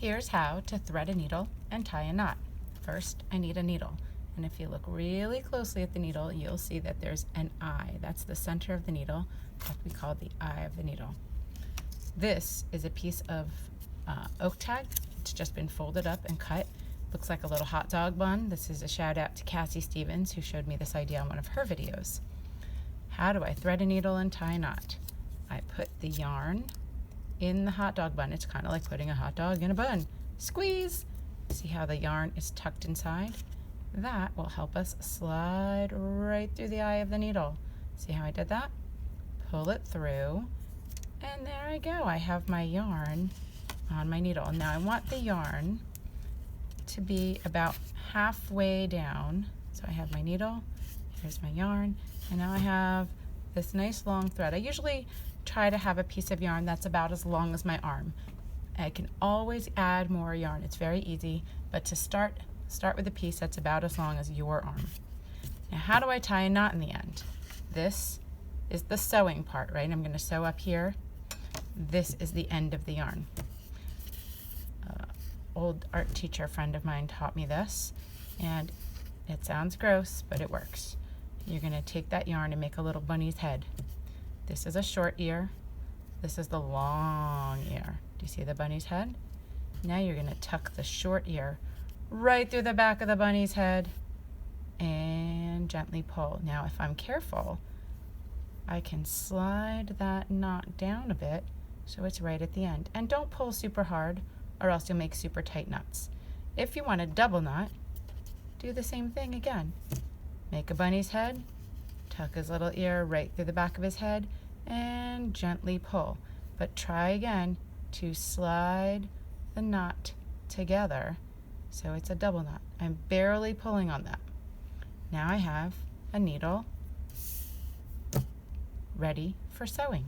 Here's how to thread a needle and tie a knot. First, I need a needle. And if you look really closely at the needle, you'll see that there's an eye. That's the center of the needle. That we call the eye of the needle. This is a piece of oak tag. It's just been folded up and cut. Looks like a little hot dog bun. This is a shout out to Cassie Stevens, who showed me this idea on one of her videos. How do I thread a needle and tie a knot? I put the yarn in the hot dog bun. It's kind of like putting a hot dog in a bun. Squeeze! See how the yarn is tucked inside? That will help us slide right through the eye of the needle. See how I did that? Pull it through, and there I go. I have my yarn on my needle. Now I want the yarn to be about halfway down. So I have my needle, here's my yarn, and now I have this nice long thread. I usually try to have a piece of yarn that's about as long as my arm. I can always add more yarn. It's very easy, but to start with a piece that's about as long as your arm. Now how do I tie a knot in the end? This is the sewing part, right? I'm going to sew up here. This is the end of the yarn. Old art teacher friend of mine taught me this, and it sounds gross, but it works. You're going to take that yarn and make a little bunny's head. This is a short ear. This is the long ear. Do you see the bunny's head? Now you're going to tuck the short ear right through the back of the bunny's head and gently pull. Now if I'm careful, I can slide that knot down a bit so it's right at the end. And don't pull super hard or else you'll make super tight knots. If you want a double knot, do the same thing again. Make a bunny's head, tuck his little ear right through the back of his head, and gently pull. But try again to slide the knot together so it's a double knot. I'm barely pulling on that. Now I have a needle ready for sewing.